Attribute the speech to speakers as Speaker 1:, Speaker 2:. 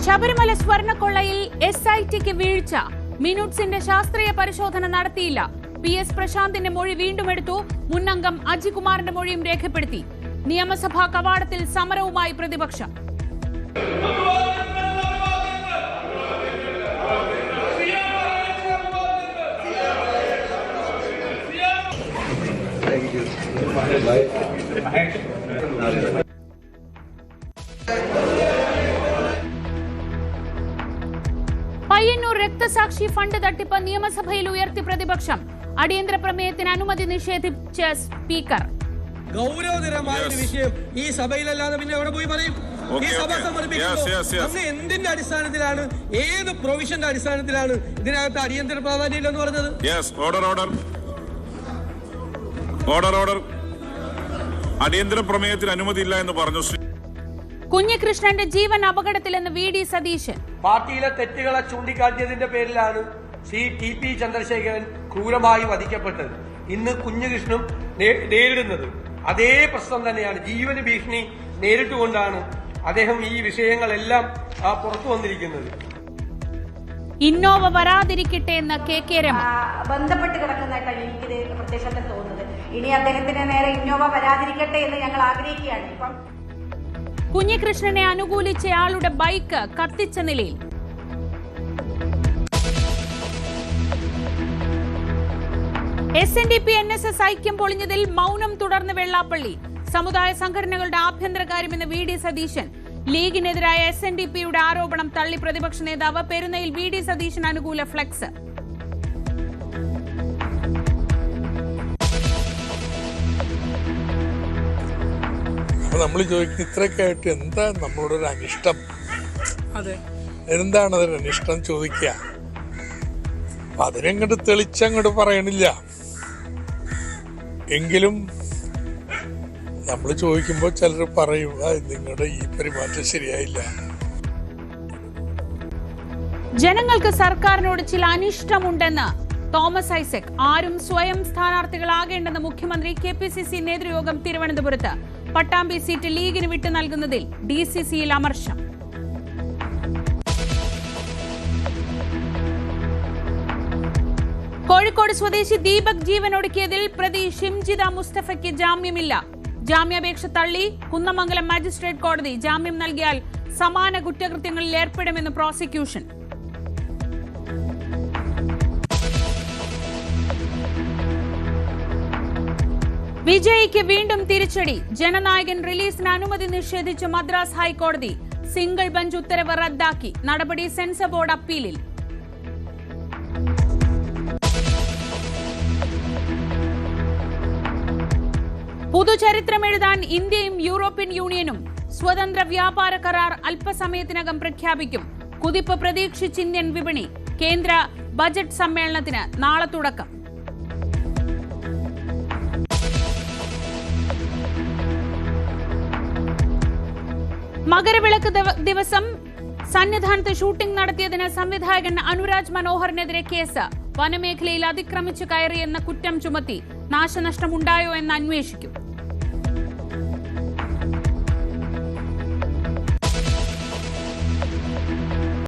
Speaker 1: ശബരിമല സ്വർണ്ണക്കൊള്ളയിൽ SITക്ക് വീഴ്ച. മിനുട്സിന്റെ ശാസ്ത്രീയ പരിശോധന നടത്തിയില്ല. PS പ്രശാന്തിന്റെ മൊഴി വീണ്ടും എടുത്തു. മുന്നംഗം അജികുമാറിന്റെ മൊഴിയും രേഖപ്പെടുത്തി. നിയമസഭാ കവാടത്തിൽ സമരവുമായി പ്രതിപക്ഷം. പയ്യന്നൂർ രക്തസാക്ഷി ഫണ്ട് തട്ടിപ്പ് നിയമസഭയിൽ ഉയർത്തി പ്രതിപക്ഷം. അടിയന്തര പ്രമേയത്തിന് അനുമതി നിഷേധിച്ച സ്പീക്കർ.
Speaker 2: ഗൗരവതരമായ ഒരു വിഷയം ഈ സഭയിലല്ലാതെ പിന്നെ എവിടെ പോയി പറയും? ഈ സഭ സമർപ്പിക്കുമ്പോൾ എന്തിന്റെ അടിസ്ഥാനത്തിലാണ്, ഏത് പ്രൊവിഷന്റെ അടിസ്ഥാനത്തിലാണ് ഇതിനകത്ത് അടിയന്തര പ്രാധാന്യം എന്ന് പറഞ്ഞത്?
Speaker 3: ഓർഡർ. അടിയന്തര പ്രമേയത്തിന് അനുമതിയില്ല എന്ന് പറഞ്ഞു.
Speaker 1: കുഞ്ഞികൃഷ്ണന്റെ ജീവൻ അപകടത്തിലെന്ന് VD സതീശൻ.
Speaker 2: പാർട്ടിയിലെ തെറ്റുകളെ ചൂണ്ടിക്കാട്ടിയതിന്റെ പേരിലാണ് TP ചന്ദ്രശേഖരൻ ക്രൂരമായി വധിക്കപ്പെട്ടത്. ഇന്ന് കുഞ്ഞികൃഷ്ണനും നേരിടുന്നത് അതേ പ്രശ്നം തന്നെയാണ്. ജീവന് ഭീഷണി നേരിട്ടുകൊണ്ടാണ് അദ്ദേഹം ഈ വിഷയങ്ങളെല്ലാം പുറത്തു വന്നിരിക്കുന്നത്.
Speaker 1: ഇന്നോവ വരാതിരിക്കട്ടെ എന്ന് KK രമ.
Speaker 4: ബന്ധപ്പെട്ട് കിടക്കുന്നതായിട്ടാണ് എനിക്ക് പ്രത്യക്ഷത്തിൽ തോന്നുന്നത്. ഇനി അദ്ദേഹത്തിന് നേരെ ഇന്നോവ വരാതിരിക്കട്ടെ എന്ന് ഞങ്ങൾ ആഗ്രഹിക്കുകയാണ്. ഇപ്പം
Speaker 1: കുഞ്ഞികൃഷ്ണനെ അനുകൂലിച്ചയാളുടെ ബൈക്ക് കത്തിച്ച നിലയിൽ. SNDP NSS ഐക്യം പൊളിഞ്ഞതിൽ മൗനം തുടർന്ന് വെള്ളാപ്പള്ളി. സമുദായ സംഘടനകളുടെ ആഭ്യന്തരകാര്യമെന്ന് VD സതീശൻ. ലീഗിനെതിരായ SNDPയുടെ ആരോപണം തള്ളി പ്രതിപക്ഷ നേതാവ്. പെരുന്നയിൽ VD സതീശൻ അനുകൂല ഫ്ലെക്സ്.
Speaker 5: നമ്മൾ ചോദിക്കുന്നത് ഇത്രയൊക്കെ ആയിട്ട് എന്താ നമ്മളോട് ഒരു അനിഷ്ടം? എന്താണ് അതൊരു അനിഷ്ടം ചോദിക്കുക? അതിനങ്ങോട്ട് തെളിച്ചങ്ങോട്ട് പറയണില്ല. എങ്കിലും നമ്മൾ ചോദിക്കുമ്പോൾ ചിലർ പറയും നിങ്ങളുടെ ഈ പെരുമാറ്റം ശരിയായില്ല.
Speaker 1: ജനങ്ങൾക്ക് സർക്കാരിനോട് ചില അനിഷ്ടമുണ്ടെന്ന് തോമസ് ഐസക്. ആരും സ്വയം സ്ഥാനാർത്ഥികളാകേണ്ടെന്ന് മുഖ്യമന്ത്രി. KPCC നേതൃയോഗം തിരുവനന്തപുരത്ത്. പട്ടാമ്പി സീറ്റ് ലീഗിന് വിട്ടു നൽകുന്നതിൽ DCCയിൽ അമർഷം. കോഴിക്കോട് സ്വദേശി ദീപക് ജീവനൊടുക്കിയതിൽ പ്രതി ഷിംജിത മുസ്തഫയ്ക്ക് ജാമ്യമില്ല. ജാമ്യാപേക്ഷ തള്ളി കുന്നമംഗലം മജിസ്ട്രേറ്റ് കോടതി. ജാമ്യം നൽകിയാൽ സമാന കുറ്റകൃത്യങ്ങളിൽ ഏർപ്പെടുമെന്ന് പ്രോസിക്യൂഷൻ. വിജയ്ക്ക് വീണ്ടും തിരിച്ചടി. ജനനായകൻ റിലീസിന് അനുമതി നിഷേധിച്ച മദ്രാസ് ഹൈക്കോടതി. സിംഗിൾ ബെഞ്ച് ഉത്തരവ് റദ്ദാക്കി. നടപടി സെൻസർ ബോർഡ് അപ്പീലിൽ. പുതുചരിത്രമെഴുതാൻ ഇന്ത്യയും യൂറോപ്യൻ യൂണിയനും. സ്വതന്ത്ര വ്യാപാര കരാർ അല്പസമയത്തിനകം പ്രഖ്യാപിക്കും. കുതിപ്പ് പ്രതീക്ഷിച്ച് ഇന്ത്യൻ വിപണി. കേന്ദ്ര ബജറ്റ് സമ്മേളനത്തിന് നാളെ തുടക്കം. മകരവിളക്ക് ദിവസം സന്നിധാനത്ത് ഷൂട്ടിംഗ് നടത്തിയതിന് സംവിധായകൻ അനുരാജ് മനോഹറിനെതിരെ കേസ്. വനമേഖലയിൽ അതിക്രമിച്ചു കയറിയെന്ന കുറ്റം ചുമത്തി. നാശനഷ്ടമുണ്ടായോ എന്ന് അന്വേഷിക്കും.